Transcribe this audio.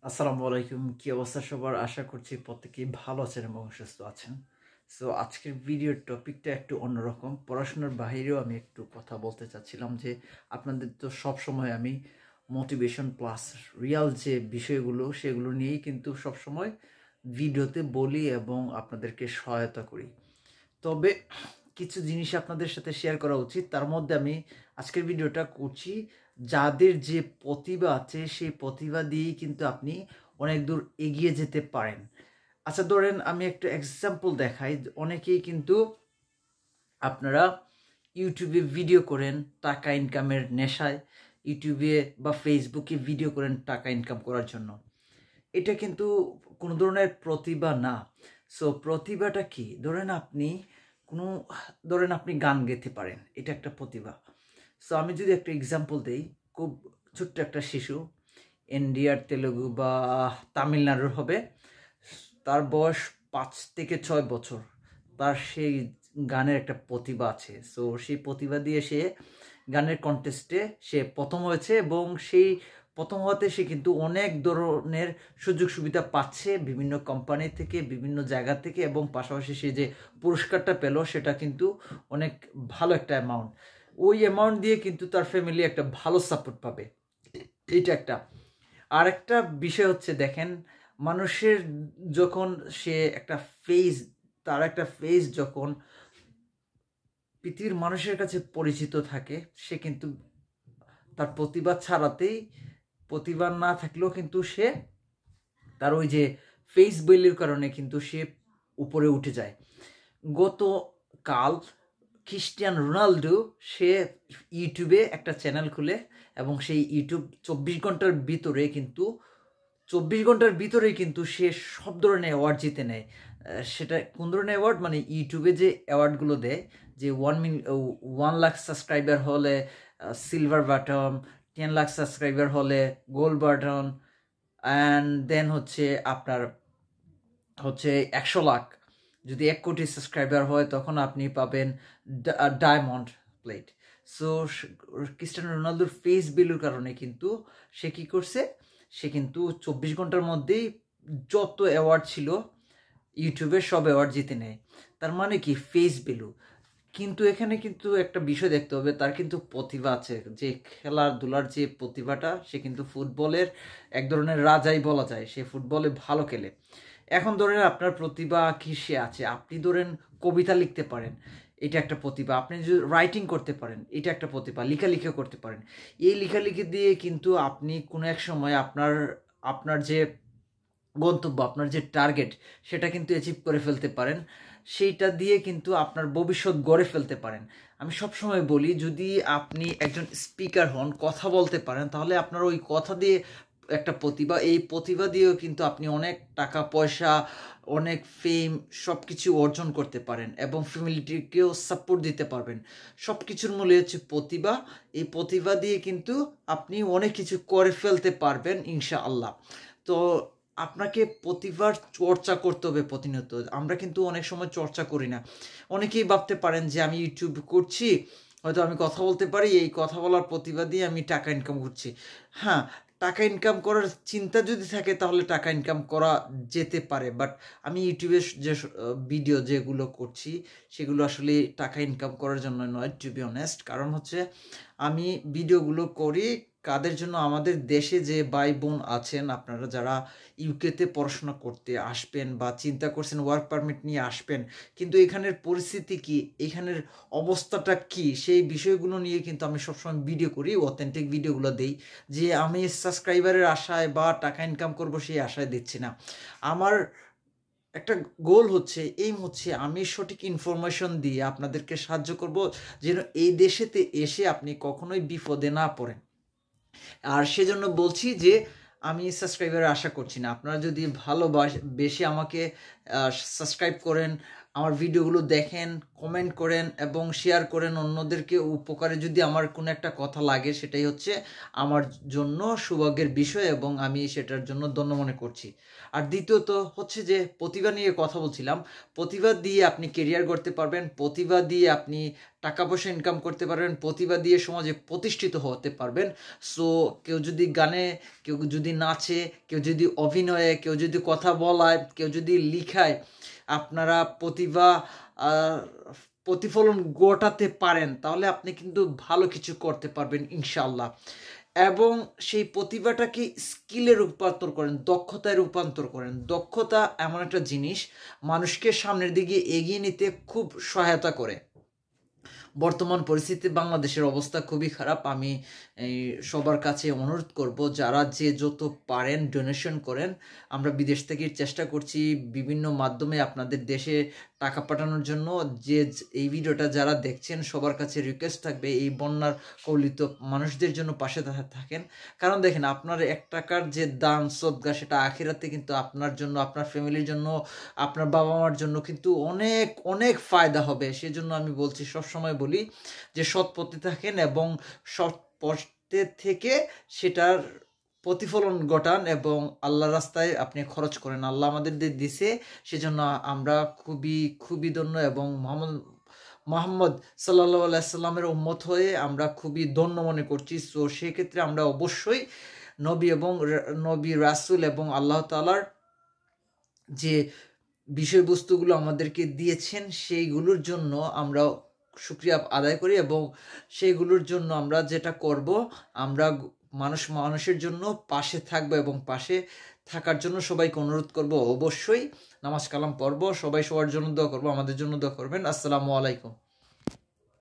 আসসালামু আলাইকুম। কি অবস্থা সবার? আশা করছি প্রত্যেকেই ভালো আছেন এবং সুস্থ আছেন। সো আজকের ভিডিওর টপিকটা একটু অন্যরকম। পড়াশোনার বাহিরেও আমি একটু কথা বলতে চাচ্ছিলাম যে আপনাদের তো সবসময় আমি মোটিভেশন প্লাস রিয়াল যে বিষয়গুলো সেগুলো নিয়েই কিন্তু সবসময় ভিডিওতে বলি এবং আপনাদেরকে সহায়তা করি। তবে কিছু জিনিস আপনাদের সাথে শেয়ার করা উচিত। তার মধ্যে আমি আজকের ভিডিওটা করছি যাদের যে প্রতিভা আছে সেই প্রতিভা দিয়েই কিন্তু আপনি অনেক দূর এগিয়ে যেতে পারেন। আচ্ছা ধরেন আমি একটা এক্সাম্পল দেখাই। অনেকেই কিন্তু আপনারা ইউটিউবে ভিডিও করেন টাকা ইনকামের নেশায়, ইউটিউবে বা ফেসবুকে ভিডিও করেন টাকা ইনকাম করার জন্য। এটা কিন্তু কোনো ধরনের প্রতিভা না। সো প্রতিভাটা কি? কোনো ধরেন আপনি গান গেতে পারেন, এটা একটা প্রতিভা। সো আমি যদি একটা এক্সাম্পল দেই, খুব ছোট্ট একটা শিশু ইন্ডিয়ার তেলেগু বা তামিলনাড়ুর হবে, তার বয়স 5 থেকে 6 বছর, তার সেই গানের একটা প্রতিভা আছে। সো সেই প্রতিভা দিয়ে সে গানের কন্টেস্টে সে প্রথম হয়েছে এবং সেই প্রথম হওয়াতে সে কিন্তু অনেক ধরনের সুযোগ সুবিধা পাচ্ছে বিভিন্ন কোম্পানি থেকে, বিভিন্ন জায়গা থেকে, এবং পাশাপাশি সে যে পুরস্কারটা পেল সেটা কিন্তু অনেক ভালো একটা অ্যামাউন্ট। ওই অ্যামাউন্ট দিয়ে কিন্তু তার ফ্যামিলি একটা ভালো সাপোর্ট পাবে। এইটা একটা। আরেকটা বিষয় হচ্ছে দেখেন, মানুষের যখন সে একটা ফেজ, তার একটা ফেজ যখন পৃথিবীর মানুষের কাছে পরিচিত থাকে, সে কিন্তু তার প্রতিভা ছাড়াতেই, প্রতিভা না থাকলেও কিন্তু সে তার ওই যে ফেস ভ্যালুর কারণে কিন্তু সে উপরে উঠে যায়। গতকাল ক্রিস্টিয়ান রোনাল্ডো সে ইউটিউবে একটা চ্যানেল খুলে এবং সেই ইউটিউব 24 ঘন্টার ভিতরেই কিন্তু সে সব ধরনের অ্যাওয়ার্ড জিতে নেয়। সেটা কোন ধরনের অ্যাওয়ার্ড? মানে ইউটিউবে যে অ্যাওয়ার্ডগুলো দেয়, যে 1 লাখ সাবস্ক্রাইবার হলে সিলভার বাটন, 10 লাখ সাবস্ক্রাইবার হলে গোল্ড বাটন, অ্যান্ড দেন হচ্ছে আপনার হচ্ছে 100 লাখ, যদি 1 কোটি সাবস্ক্রাইবার হয় তখন আপনি পাবেন ডায়মন্ড প্লেট। সো ক্রিস্টিয়ানো রোনালদোর ফেস ভ্যালুর কারণে কিন্তু সে কী করছে, সে কিন্তু 24 ঘন্টার মধ্যেই যত অ্যাওয়ার্ড ছিল ইউটিউবের সব অ্যাওয়ার্ড জিতে নেয়। তার মানে কি? Face value. কিন্তু এখানে কিন্তু একটা বিষয় দেখতে হবে, তার কিন্তু প্রতিভা আছে, যে খেলাধুলার যে প্রতিভাটা, সে কিন্তু ফুটবলের এক ধরনের রাজাই বলা যায়, সে ফুটবলে ভালো খেলে। এখন ধরেন আপনার প্রতিভা কিসে আছে? আপনি ধরেন কবিতা লিখতে পারেন, এটা একটা প্রতিভা। আপনি যদি রাইটিং করতে পারেন, এটা একটা প্রতিভা। লেখালেখি করতে পারেন, এই লেখালেখি দিয়ে কিন্তু আপনি কোনো এক সময় আপনার আপনার যে গন্তব্য, আপনার যে টার্গেট, সেটা কিন্তু অ্যাচিভ করে ফেলতে পারেন। সেইটা দিয়ে কিন্তু আপনার ভবিষ্যৎ গড়ে ফেলতে পারেন। আমি সবসময় বলি, যদি আপনি একজন স্পিকার হন, কথা বলতে পারেন, তাহলে আপনার ওই কথা দিয়ে একটা প্রতিভা, এই প্রতিভা দিয়েও কিন্তু আপনি অনেক টাকা পয়সা, অনেক ফেম, সব কিছু অর্জন করতে পারেন এবং ফ্যামিলিটিকেও সাপোর্ট দিতে পারবেন। সব কিছুর মূলে হচ্ছে প্রতিভা। এই প্রতিভা দিয়ে কিন্তু আপনি অনেক কিছু করে ফেলতে পারবেন ইনশাআল্লাহ। তো আপনাকে প্রতিভার চর্চা করতে হবে প্রতিনিয়ত। আমরা কিন্তু অনেক সময় চর্চা করি না। অনেকেই ভাবতে পারেন যে আমি ইউটিউব করছি, হয়তো আমি কথা বলতে পারি, এই কথা বলার প্রতিভা দিয়ে আমি টাকা ইনকাম করছি। হ্যাঁ, টাকা ইনকাম করার চিন্তা যদি থাকে তাহলে টাকা ইনকাম করা যেতে পারে, বাট আমি ইউটিউবে যে ভিডিও যেগুলো করছি সেগুলো আসলে টাকা ইনকাম করার জন্য নয়, টু বি অনেস্ট। কারণ হচ্ছে আমি ভিডিওগুলো করি কাদের জন্য? আমাদের দেশে যে ভাই বোন আছেন, আপনারা যারা ইউকেতে পড়াশোনা করতে আসবেন বা চিন্তা করছেন ওয়ার্ক পারমিট নিয়ে আসবেন, কিন্তু এখানের পরিস্থিতি কি, এখানের অবস্থাটা কি, সেই বিষয়গুলো নিয়ে কিন্তু আমি সবসময় ভিডিও করি, অথেন্টিক ভিডিওগুলো দেই। যে আমি সাবস্ক্রাইবারের আশায় বা টাকা ইনকাম করব সেই আশায় দিচ্ছি না। আমার একটা গোল হচ্ছে, এইম হচ্ছে, আমি সঠিক ইনফরমেশন দিয়ে আপনাদেরকে সাহায্য করব যেন এই দেশেতে এসে আপনি কখনোই বিপদে না পড়েন। আর সেজন্য বলছি যে আমি সাবস্ক্রাইবারের আশা করছি না। আপনারা যদি বেশি আমাকে সাবস্ক্রাইব করেন, আমার ভিডিওগুলো দেখেন, কমেন্ট করেন এবং শেয়ার করেন অন্যদেরকে উপকারে যদি আমার কোনো একটা কথা লাগে, সেটাই হচ্ছে আমার জন্য সৌভাগ্যের বিষয় এবং আমি সেটার জন্য ধন্য মনে করছি। আর দ্বিতীয়ত হচ্ছে যে প্রতিভা নিয়ে কথা বলছিলাম, প্রতিভা দিয়ে আপনি কেরিয়ার করতে পারবেন, প্রতিভা দিয়ে আপনি টাকা পয়সা ইনকাম করতে পারবেন, প্রতিভা দিয়ে সমাজে প্রতিষ্ঠিত হতে পারবেন। সো কেউ যদি গানে, কেউ যদি নাচে, কেউ যদি অভিনয়ে, কেউ যদি কথা বলায়, কেউ যদি লিখায়, আপনারা প্রতিভা প্রতিফলন ঘটাতে পারেন, তাহলে আপনি কিন্তু ভালো কিছু করতে পারবেন ইনশাআল্লাহ। এবং সেই প্রতিভাটাকে স্কিলে রূপান্তর করেন, দক্ষতায় রূপান্তর করেন। দক্ষতা এমন একটা জিনিস মানুষকে সামনের দিকে এগিয়ে নিতে খুব সহায়তা করে। বর্তমান পরিস্থিতিতে বাংলাদেশের অবস্থা খুবই খারাপ। আমি সবার কাছে অনুরোধ করব, যারা যে যত পারেন ডোনেশন করেন। আমরা বিদেশ থেকে চেষ্টা করছি বিভিন্ন মাধ্যমে আপনাদের দেশে টাকা পাঠানোর জন্য। যে এই ভিডিওটা যারা দেখছেন সবার কাছে রিকোয়েস্ট থাকবে এই বন্যার কবলিত মানুষদের জন্য পাশে থাকেন। কারণ দেখেন, আপনার 1 টাকার যে দান সদকা, সেটা আখিরাতে কিন্তু আপনার জন্য, আপনার ফ্যামিলির জন্য, আপনার বাবা মার জন্য কিন্তু অনেক অনেক ফায়দা হবে। সেজন্য আমি বলছি, সবসময় বলি যে সৎ পথে থাকেন এবং সৎ পথে থেকে সেটার প্রতিফলন ঘটান এবং আল্লাহ রাস্তায় আপনি খরচ করেন। আল্লাহ আমাদের দিছে, সেজন্য আমরা খুবই খুবই ধন্য এবং মোহাম্মদ সাল্লাল্লাহু আলাইহি সাল্লামের উম্মত হয়ে আমরা খুবই ধন্য মনে করছি। সো সেক্ষেত্রে আমরা অবশ্যই নবী রাসূল এবং আল্লাহ তাআলার যে বিষয়বস্তুগুলো আমাদেরকে দিয়েছেন সেইগুলোর জন্য আমরা শুকরিয়া আদায় করি এবং সেইগুলোর জন্য আমরা যেটা করব, আমরা মানুষের জন্য পাশে থাকবো এবং পাশে থাকার জন্য সবাইকে অনুরোধ করব। অবশ্যই নামাজ কালাম পড়ব, সবাই সবার জন্য দোয়া করবো, আমাদের জন্য দোয়া করবেন। আসসালামু আলাইকুম।